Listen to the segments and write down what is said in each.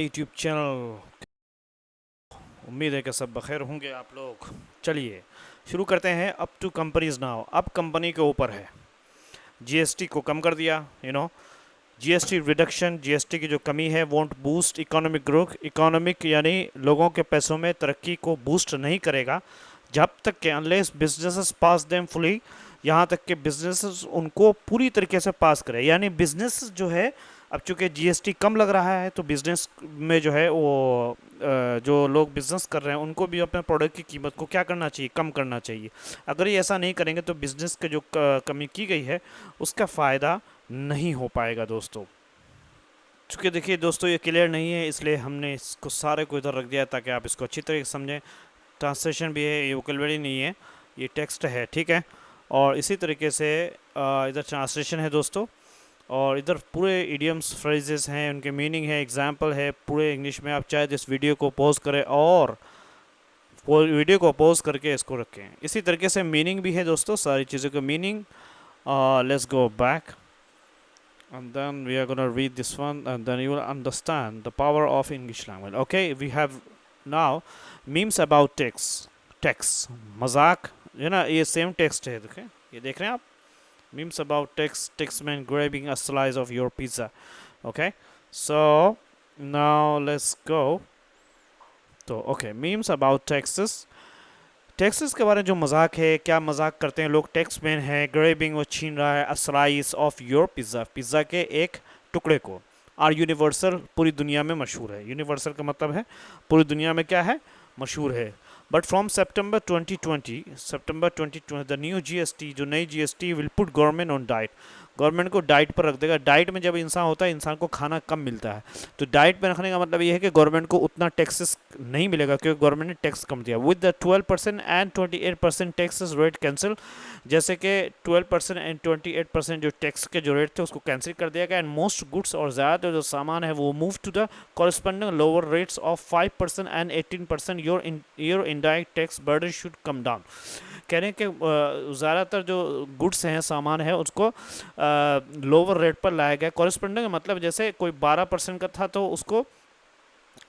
YouTube channel. उम्मीद है कि सब बखैर होंगे आप लोग। चलिए शुरू करते हैं। Up to companies now. अब कंपनी के ऊपर है। जीएसटी को कम कर दिया। जीएसटी रिडक्शन, जीएसटी की जो कमी है won't boost economic growth. Economic यानी लोगों के पैसों में तरक्की को बूस्ट नहीं करेगा जब तक कि अनलेस बिजनेसेस पास देम फुली। यहाँ तक कि बिजनेसेस उनको पूरी तरीके से पास करे, यानी बिजनेस जो है, अब चूंकि जीएसटी कम लग रहा है तो बिजनेस में जो है वो जो लोग बिजनेस कर रहे हैं उनको भी अपने प्रोडक्ट की कीमत को क्या करना चाहिए, कम करना चाहिए। अगर ये ऐसा नहीं करेंगे तो बिजनेस के जो कमी की गई है उसका फ़ायदा नहीं हो पाएगा दोस्तों। चूँकि देखिए दोस्तों ये क्लियर नहीं है, इसलिए हमने इसको सारे को इधर रख दिया ताकि आप इसको अच्छी तरीके से समझें। ट्रांसलेशन भी है, ये वोकैबुलरी नहीं है, ये टेक्स्ट है, ठीक है। और इसी तरीके से इधर ट्रांसलेशन है दोस्तों, और इधर पूरे इडियम्स फ्रेजेस हैं, उनके मीनिंग है, एग्जाम्पल है पूरे इंग्लिश में। आप चाहे तो इस वीडियो को पॉज करें और वीडियो को पॉज करके इसको रखें। इसी तरीके से मीनिंग भी है दोस्तों, सारी चीज़ों का meaning. Let's go back and then we are going to read this one and then you will understand the power of English language. Okay, we have now memes about text मजाक, है ना, ये सेम टेक्स्ट है, देखें, ये देख रहे हैं आप। memes about text man grabbing a slice of your pizza. Okay, so now let's go तो okay, memes about टैक्सेस के बारे में जो मजाक है, क्या मजाक करते हैं लोग। टैक्स मैन है, ग्रेबिंग वो छीन रहा है, a slice of your pizza, pizza के एक टुकड़े को। आर यूनिवर्सल, पूरी दुनिया में मशहूर है। यूनिवर्सल का मतलब है पूरी दुनिया में क्या है, मशहूर है। But from September 2020 the new GST, जो नई GST will put government on diet, government को डाइट पर रख देगा। डाइट में जब इंसान होता है, इंसान को खाना कम मिलता है, तो डाइट में रखने का मतलब ये है कि गवर्नमेंट को उतना टैक्सेस नहीं मिलेगा क्योंकि गवर्नमेंट ने टैक्स कम दिया। With the 12% and 28% taxes rate cancel, जैसे कि 12% एंड 28% जो टैक्स के जो रेट थे उसको कैंसिल कर दिया गया। एंड मोस्ट गुड्स, और ज़्यादातर जो सामान है वो move to the corresponding lower rates of 5% and 18%। Your indirect tax burden should come down. कह रहे हैं कि ज़्यादातर जो गुड्स हैं, सामान है, उसको लोअर रेट पर लाया गया। कॉरस्पॉन्डिंग मतलब जैसे कोई 12% का था तो उसको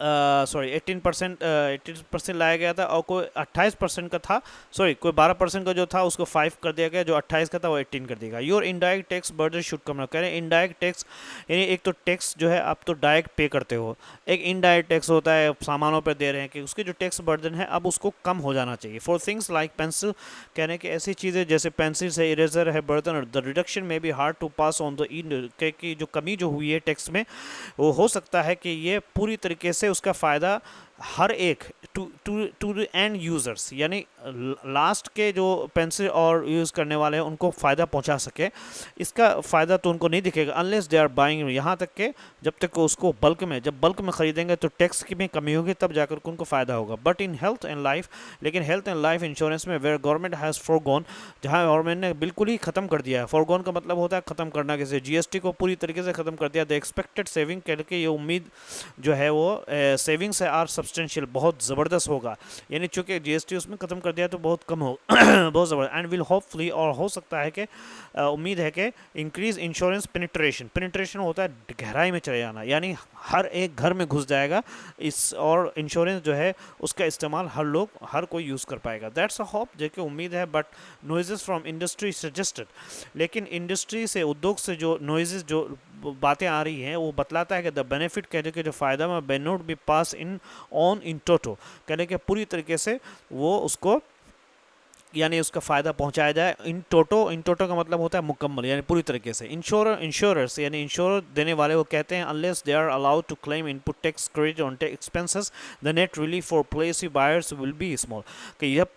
18% लाया गया था, और कोई 28% का था, कोई 12% का जो था उसको 5 कर दिया गया, जो 28 का था वो 18 कर दिया गया। Your indirect tax burden should कम। कह रहे हैं इनडायरेक्ट टैक्स यानी एक तो टैक्स जो है आप तो डायरेक्ट पे करते हो, एक इनडायरेक्ट टैक्स होता है सामानों पर दे रहे हैं, कि उसकी जो टैक्स बर्डन है अब उसको कम हो जाना चाहिए। फॉर थिंग्स लाइक पेंसिल, कह रहे हैं कि ऐसी चीज़ें जैसे पेंसिल है, इरेजर है, बर्तन, द रिडक्शन में भी hard to pass on the in, कि जो कमी जो हुई है टैक्स में, वो हो सकता है कि ये पूरी तरीके से उसका फ़ायदा हर एक to to to end users, यानी लास्ट के जो पेंसिल और यूज़ करने वाले हैं उनको फ़ायदा पहुंचा सके। इसका फ़ायदा तो उनको नहीं दिखेगा अनलेस दे आर बाइंग, यहाँ तक के जब तक उसको बल्क में, जब बल्क में ख़रीदेंगे तो टैक्स की भी कमी होगी, तब जाकर उनको फ़ायदा होगा। But in health and life, लेकिन हेल्थ एंड लाइफ इंश्योरेंस में वेयर गवर्नमेंट हैज़ फोरगोन, जहाँ गवर्नमेंट ने बिल्कुल ही ख़त्म कर दिया है। फोरगोन का मतलब होता है ख़त्म करना, कैसे, जीएसटी को पूरी तरीके से ख़त्म कर दिया। द एक्सपेक्टेड सेविंग, कह के ये उम्मीद जो है वो सेविंग्स से आर सब्सटेंशियल, बहुत ज़बरदस्त होगा। यानी चूंकि जीएसटी उसमें ख़त्म कर दिया तो बहुत कम हो बहुत ज़बरदस्त। एंड विल होपफुली, और हो सकता है कि उम्मीद है कि इंक्रीज इंश्योरेंस पेनिट्रेशन, पेनिट्रेशन होता है गहराई में चले जाना, यानी हर एक घर में घुस जाएगा इस, और इंश्योरेंस जो है उसका इस्तेमाल हर कोई यूज़ कर पाएगा। दैट्स अ होप, जो कि उम्मीद है। But noises from industry suggested, लेकिन इंडस्ट्री से, उद्योग से जो नॉइजेस, जो बातें आ रही हैं, वो बतलाता है कि द बेनिफिट, कहते कि जो फ़ायदा में may not be passed in on in toto, कहने के पूरी तरीके से वो उसको, यानी उसका फ़ायदा पहुंचाया जाए इन टोटो। इन टोटो का मतलब होता है मुकम्मल, यानी पूरी तरीके से। इंश्योरर्स यानी इंश्योर देने वाले वो कहते हैं unless they are allowed to claim input tax credit on tax expenses the net relief for policy buyers will be small, कि जब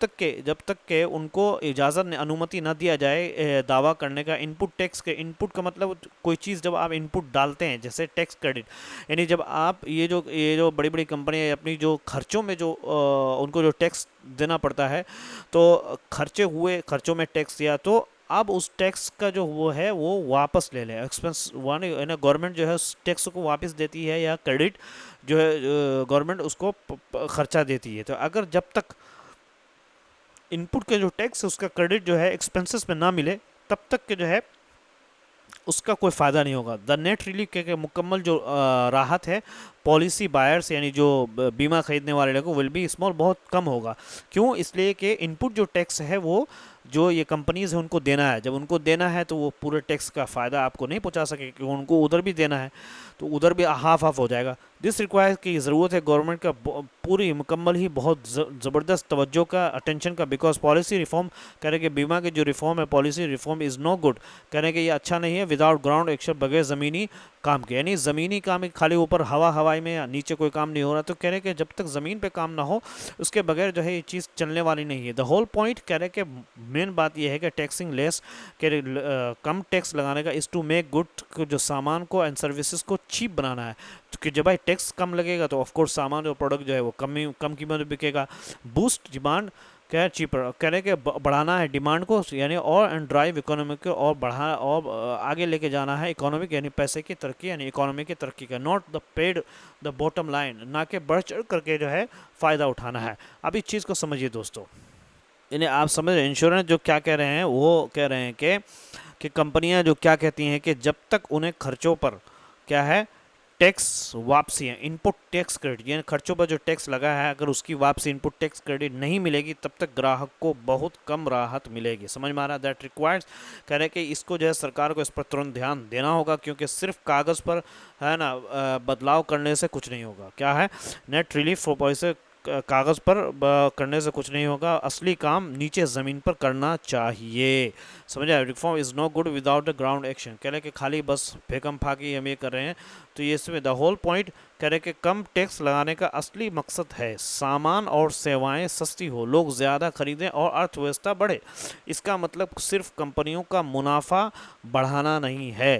तक के उनको इजाज़त, अनुमति न दिया जाए दावा करने का इनपुट टैक्स के। इनपुट का मतलब कोई चीज़ जब आप इनपुट डालते हैं, जैसे टैक्स क्रेडिट, यानी जब आप ये जो बड़ी बड़ी कंपनियाँ अपनी जो खर्चों में जो उनको जो टैक्स देना पड़ता है, तो खर्चों में टैक्स दिया, तो अब उस टैक्स का जो वो है वो वापस ले लें, एक्सपेंस वन है ना, गवर्नमेंट जो है उस टैक्स को वापस देती है, या क्रेडिट जो है गवर्नमेंट उसको खर्चा देती है। तो अगर जब तक इनपुट के जो टैक्स उसका क्रेडिट जो है एक्सपेंसेस में ना मिले, तब तक के जो है उसका कोई फ़ायदा नहीं होगा। द नेट रिलीफ के मुकम्मल जो राहत है पॉलिसी बायर्स यानी जो बीमा खरीदने वाले लोगों विल बी स्मॉल, बहुत कम होगा। क्यों? इसलिए कि इनपुट जो टैक्स है वो जो ये कंपनीज है उनको देना है, जब उनको देना है तो वो पूरे टैक्स का फ़ायदा आपको नहीं पहुंचा सके, क्योंकि उनको उधर भी देना है, तो उधर भी हाफ हाफ हो जाएगा। दिस रिक्वायर्स की ज़रूरत है गवर्नमेंट का पूरी मुकम्मल ही बहुत ज़बरदस्त तवज्जो का, अटेंशन का, बिकॉज पॉलिसी रिफॉर्म कह रहे कि बीमा की जो रिफॉर्म है policy reform is no good, कह रहे कि ये अच्छा नहीं है विदाउट ग्राउंड एक्शन, बगैर ज़मीनी काम के, यानी ज़मीनी काम खाली ऊपर हवाई में या नीचे कोई काम नहीं हो रहा। तो कह रहे कि जब तक ज़मीन पे काम ना हो उसके बगैर जो है ये चीज़ चलने वाली नहीं है। द होल पॉइंट कह रहे कि मेन बात ये है कि टैक्सिंग लेस, के कम टैक्स लगाने का इज़ टू मेक गुड, जो सामान को एंड सर्विसेज को चीप बनाना है। तो कि जब भाई टैक्स कम लगेगा तो ऑफकोर्स सामान और प्रोडक्ट जो है वो कम कीमत में बिकेगा। बूस्ट डिमांड, क्या चीपर, कह रहे कि बढ़ाना है डिमांड को यानी, और एंड ड्राइव इकोनॉमिक को, और बढ़ा और आगे लेके जाना है इकोनॉमिक यानी पैसे की तरक्की यानी इकोनॉमी की तरक्की का। Not the paid the bottom line, ना कि बढ़ चढ़ करके जो है फ़ायदा उठाना है। अब इस चीज़ को समझिए दोस्तों, यानी आप समझ रहे इंश्योरेंस जो क्या कह रहे हैं, वो कह रहे हैं कि कंपनियां जो क्या कहती हैं कि जब तक उन्हें खर्चों पर क्या है टैक्स वापसी है, इनपुट टैक्स क्रेडिट यानी खर्चों पर जो टैक्स लगा है अगर उसकी वापसी इनपुट टैक्स क्रेडिट नहीं मिलेगी तब तक ग्राहक को बहुत कम राहत मिलेगी। समझ में आ रहा है? दैट रिक्वायर्स, कह रहे कि इसको जो है सरकार को इस पर तुरंत ध्यान देना होगा, क्योंकि सिर्फ कागज़ पर है ना बदलाव करने से कुछ नहीं होगा। क्या है? नेट रिलीफ फॉर पॉलिसी, कागज़ पर करने से कुछ नहीं होगा, असली काम नीचे ज़मीन पर करना चाहिए। समझा? Reform is no good without the ground action, कह रहे कि खाली बस फेकम फाकी हम ये कर रहे हैं, तो ये इसमें द होल पॉइंट कह रहे कि कम टैक्स लगाने का असली मकसद है सामान और सेवाएं सस्ती हो, लोग ज़्यादा खरीदें और अर्थव्यवस्था बढ़े। इसका मतलब सिर्फ कंपनियों का मुनाफा बढ़ाना नहीं है।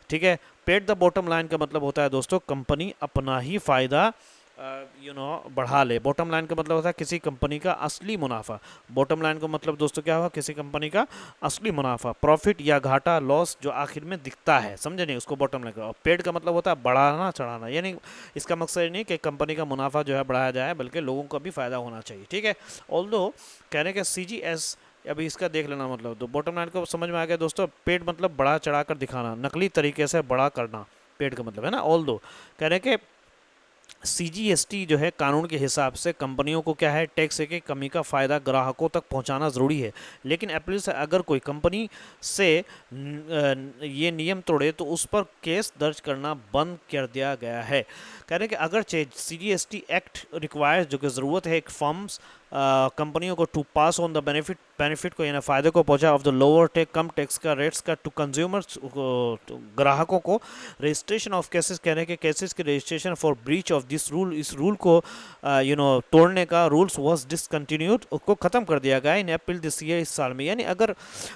ठीक है? पेड द बॉटम लाइन का मतलब होता है दोस्तों कंपनी अपना ही फ़ायदा बढ़ा ले। बॉटम लाइन का मतलब होता है किसी कंपनी का असली मुनाफा। बॉटम लाइन का मतलब दोस्तों क्या हुआ? किसी कंपनी का असली मुनाफा, प्रॉफिट या घाटा, लॉस जो आखिर में दिखता है, समझे नहीं, उसको बॉटम लाइन का। और पेड का मतलब होता है बढ़ाना चढ़ाना, यानी इसका मकसद ये नहीं कि कंपनी का मुनाफा जो है बढ़ाया जाए, बल्कि लोगों का भी फायदा होना चाहिए। ठीक है? ऑल्दो कहने के CGS, अभी इसका देख लेना मतलब, तो बॉटम लाइन को समझ में आ गया दोस्तों। पेड मतलब बढ़ा चढ़ा कर दिखाना, नकली तरीके से बड़ा करना, पेड का मतलब है ना। ऑल्दो कह रहे कि CGST जो है कानून के हिसाब से कंपनियों को क्या है टैक्स की कमी का फ़ायदा ग्राहकों तक पहुंचाना ज़रूरी है, लेकिन अप्रैल से अगर कोई कंपनी से ये नियम तोड़े तो उस पर केस दर्ज करना बंद कर दिया गया है। कह रहे हैं कि अगर CGST एक्ट रिक्वायर्स, जो कि ज़रूरत है एक फर्म्स कंपनियों को to pass on the benefit को यानी फ़ायदे को पहुंचा ऑफ द लोअर टेक कम टैक्स का रेट्स का टू कंज्यूमर्स, ग्राहकों को। रजिस्ट्रेशन ऑफ केसेस, कह रहे हैं कि केसेस के registration for breach of this rule, इस रूल को तोड़ने का रूल्स वॉज डिसकंटिन्यूड, उसको ख़त्म कर दिया गया इन अप्रैल दिस ईयर, इस साल में। यानी अगर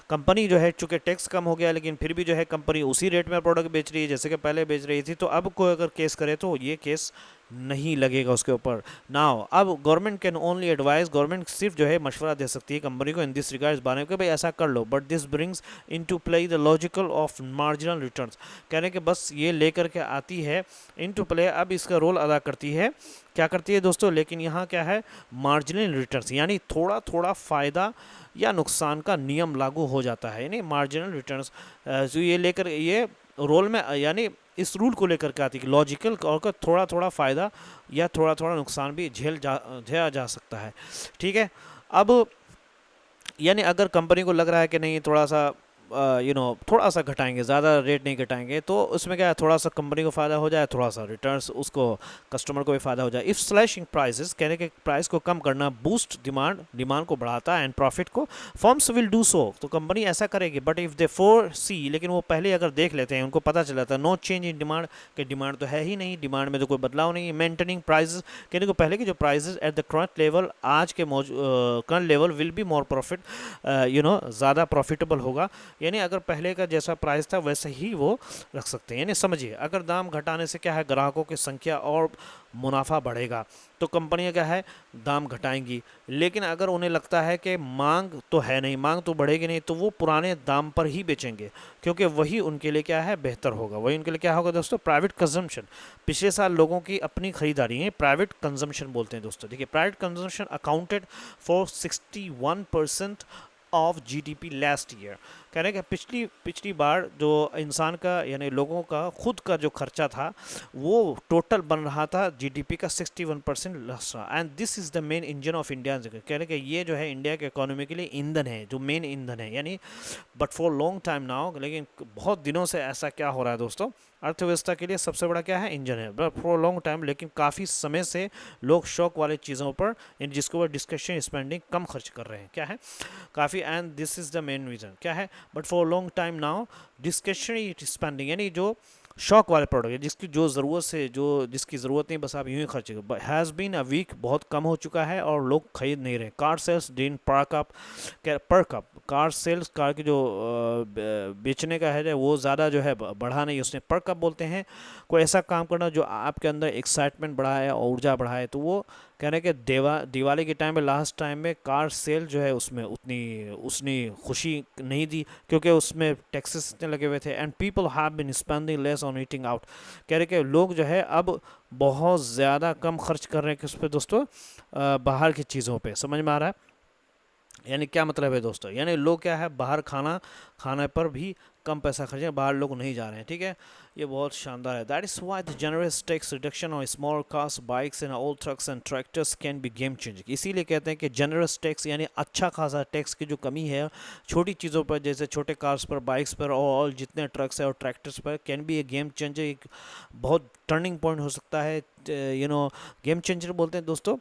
कंपनी जो है चूँकि टैक्स कम हो गया लेकिन फिर भी जो है कंपनी उसी रेट में प्रोडक्ट बेच रही है जैसे कि पहले बेच रही थी, तो अब कोई अगर केस करे तो ये केस नहीं लगेगा उसके ऊपर। नाउ अब government can only advice, government सिर्फ जो है मशवरा दे सकती है कंपनी को इन दिस रिगार्ड, इस बारे में कि भाई ऐसा कर लो, but this brings into play the logical of marginal returns, कह रहे हैं कि बस ये लेकर के आती है इनटू प्ले, अब इसका रोल अदा करती है, क्या करती है दोस्तों, लेकिन यहाँ क्या है मार्जिनल रिटर्न्स, यानी थोड़ा थोड़ा फ़ायदा या नुकसान का नियम लागू हो जाता है, यानी मार्जिनल रिटर्न्स जो ये लेकर ये रोल में, यानी इस रूल को लेकर के आती है कि लॉजिकल और थोड़ा थोड़ा फ़ायदा या थोड़ा थोड़ा नुकसान भी झेला जा सकता है। ठीक है? अब यानी अगर कंपनी को लग रहा है कि नहीं थोड़ा सा थोड़ा सा घटाएंगे, ज़्यादा रेट नहीं घटाएंगे, तो उसमें क्या है थोड़ा सा कंपनी को फ़ायदा हो जाए, थोड़ा सा रिटर्न्स उसको कस्टमर को भी फ़ायदा हो जाए। इफ़ स्लैशिंग प्राइसेस, कहने के प्राइस को कम करना बूस्ट डिमांड को बढ़ाता है एंड प्रॉफिट को, फर्म्स विल डू सो, तो कंपनी ऐसा करेगी, बट इफ़ दे फोर सी, लेकिन वो पहले अगर देख लेते हैं उनको पता चल जाता है नो चेंज इन डिमांड, कि डिमांड तो है ही नहीं, डिमांड में तो कोई बदलाव नहीं है, मेंटेनिंग प्राइजेस, कहने को पहले की जो prices at the current level, आज के current level will be more profit, ज़्यादा प्रॉफिटेबल होगा, यानी अगर पहले का जैसा प्राइस था वैसे ही वो रख सकते हैं। यानी समझिए अगर दाम घटाने से क्या है ग्राहकों की संख्या और मुनाफा बढ़ेगा, तो कंपनियां क्या है दाम घटाएंगी, लेकिन अगर उन्हें लगता है कि मांग तो है नहीं, मांग तो बढ़ेगी नहीं, तो वो पुराने दाम पर ही बेचेंगे, क्योंकि वही उनके लिए क्या है बेहतर होगा। वही उनके लिए क्या होगा दोस्तों प्राइवेट कंजम्पशन, पिछले साल लोगों की अपनी खरीदारी है प्राइवेट कंजम्पशन बोलते हैं दोस्तों। देखिए private consumption accounted for 61% of GDP last year, कह रहे हैं कि पिछली पिछली बार जो इंसान का यानी लोगों का खुद का जो खर्चा था वो टोटल बन रहा था जीडीपी का 61% लस रहा, and this is the main engine of India. कह रहे हैं कि ये जो है इंडिया के इकोनॉमी के लिए ईंधन है, जो मेन ईंधन है, यानी but for long time now, लेकिन बहुत दिनों से ऐसा क्या हो रहा है दोस्तों, अर्थव्यवस्था के लिए सबसे बड़ा क्या है, इंजन है, बट फॉर लॉन्ग टाइम, लेकिन काफ़ी समय से लोग शौक वाले चीज़ों पर जिसको वो डिस्कशन स्पेंडिंग कम खर्च कर रहे हैं, क्या है काफ़ी, and this is the main reason क्या है, but for long time now discretionary spending, यानी जो शौक वाले प्रोडक्ट है, जिसकी जो ज़रूरत से जो जिसकी ज़रूरत नहीं, बस आप यूँ ही खर्च हैज़ बीन अ वीक, बहुत कम हो चुका है और लोग खरीद नहीं रहे। कार सेल्स डिन पर कप कार सेल्स, कार की जो बेचने का है वो ज़्यादा जो है बढ़ा नहीं, उसने पर कप बोलते हैं कोई ऐसा काम करना जो आपके अंदर एक्साइटमेंट बढ़ाए और ऊर्जा बढ़ाए। तो वो कह रहे हैं कि दिवाली के टाइम में लास्ट टाइम में कार सेल जो है उसमें उतनी खुशी नहीं दी, क्योंकि उसमें टैक्सेस इतने लगे हुए थे, and people have been spending less on eating out. कह रहे कि लोग जो है अब बहुत ज़्यादा कम खर्च कर रहे हैं किस पे दोस्तों, बाहर की चीज़ों पे। समझ में आ रहा है यानी क्या मतलब है दोस्तों, यानी लोग क्या है बाहर खाने पर भी कम पैसा खर्चें, बाहर लोग नहीं जा रहे हैं, ठीक है, ये बहुत शानदार है। That is why the generous tax reduction on small cars bikes and all trucks and tractors can be game changing. इसीलिए कहते हैं कि जनरस टैक्स यानी अच्छा खासा टैक्स की जो कमी है छोटी चीज़ों पर, जैसे छोटे कार्स पर, बाइक्स पर और जितने ट्रक्स है और ट्रैक्टर्स पर, can be A game changer, एक बहुत टर्निंग पॉइंट हो सकता है। गेम चेंजर बोलते हैं दोस्तों,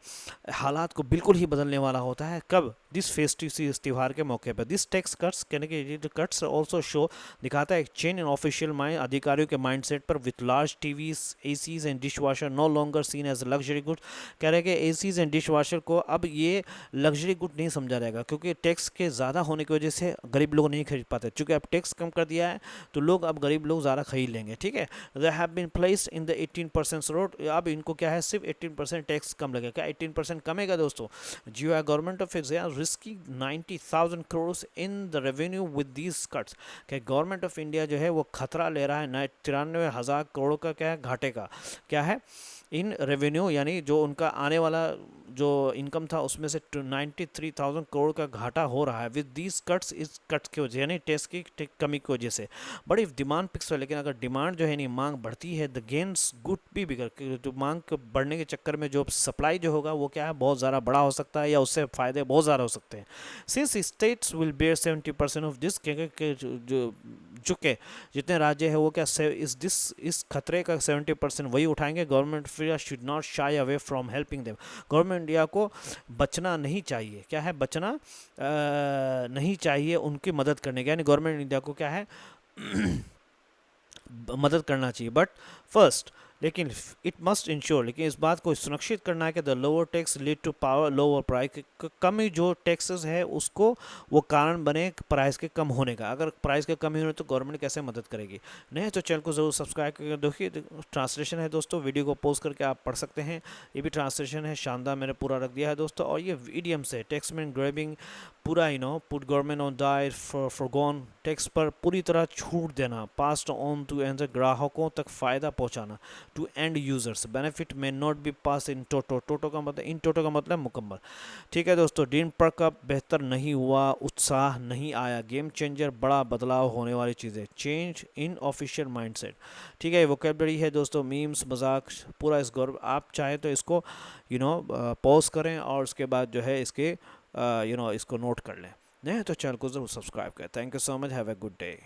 हालात को बिल्कुल ही बदलने वाला होता है। कब, दिस फेस्टिव इस त्यौहार के मौके पर। दिस टैक्स कट्स कहने के कट्स ऑल्सो शो दिखाता है एक चेंज इन ऑफिशियल माइंड, अधिकारियों के माइंडसेट पर, with large TVs, ACs and dishwasher no longer seen as luxury good. कह रहे हैं कि एसीज एंड डिश वाशर को अब ये लग्जरी गुड नहीं समझा जाएगा, क्योंकि टैक्स के ज़्यादा होने की वजह से गरीब लोग नहीं खरीद पाते। चूँकि अब टैक्स कम कर दिया है तो लोग अब गरीब लोग ज़्यादा खरीद लेंगे, ठीक है। They have been placed in the 18% road, अब इनको क्या है सिर्फ 18% टैक्स कम लगेगा। क्या 18% कमेगा दोस्तों? जियो government of India risky 90,000 crore in the revenue with these cuts. क्या गवर्नमेंट ऑफ इंडिया जो है वो खतरा ले रहा है 93,000 करोड़ का, क्या है घाटे का, क्या है इन रेवेन्यू, यानी जो उनका आने वाला जो इनकम था उसमें से 93,000 करोड़ का घाटा हो रहा है विद दीज कट्स, इस कट्स की वजह यानी टैक्स की कमी की वजह से। बट इफ डिमांड पिक्स, लेकिन अगर डिमांड जो है नहीं मांग बढ़ती है, द गेन्स गुड भी बिगड़, तो मांग के बढ़ने के चक्कर में जो सप्लाई जो होगा वो क्या है बहुत ज़्यादा बड़ा हो सकता है, या उससे फ़ायदे बहुत ज़्यादा हो सकते हैं। Since states will bear 70% of this, जो चुके जितने राज्य है वो क्या इस खतरे का 70% वही उठाएंगे। Government India should not shy away from helping them. Government India को बचना नहीं चाहिए, क्या है बचना नहीं चाहिए उनकी मदद करने का, यानी गवर्नमेंट इंडिया को क्या है मदद करना चाहिए, बट फर्स्ट, लेकिन इट मस्ट इंश्योर, लेकिन इस बात को सुनिश्चित करना है कि the lower tax lead to power lower price, कम जो टैक्सेस है उसको वो कारण बने प्राइस के कम होने का। अगर प्राइस के कम ही होने तो गवर्नमेंट कैसे मदद करेगी? नहीं तो चैनल को ज़रूर सब्सक्राइब करके देखिए। ट्रांसलेशन है दोस्तों, वीडियो को पोस्ट करके आप पढ़ सकते हैं, ये भी ट्रांसलेशन है, शानदार मैंने पूरा रख दिया है दोस्तों। और ये ईडीएम से टैक्समैन ग्रैबिंग पूरा put government on diet foregone, tax पर पूरी तरह छूट देना, पास्ड ऑन टू एंड ग्राहकों तक फ़ायदा पहुंचाना, टू एंड यूजर्स, बेनिफिट में नॉट बी पास इन टोटो, टोटो का मतलब इन टोटो का मतलब मुकम्मल, ठीक है दोस्तों। डीन पर कप बेहतर नहीं हुआ, उत्साह नहीं आया, गेम चेंजर बड़ा बदलाव होने वाली चीज़ें, चेंज इन ऑफिशियल माइंडसेट, ठीक है। वोकेबलरी है दोस्तों, मीम्स मजाक पूरा इस गौरव, आप चाहें तो इसको पॉज करें और उसके बाद जो है इसके इसको नोट कर लें। नहीं तो चैनल को ज़रूर सब्सक्राइब करें। Thank you so much, have a good day.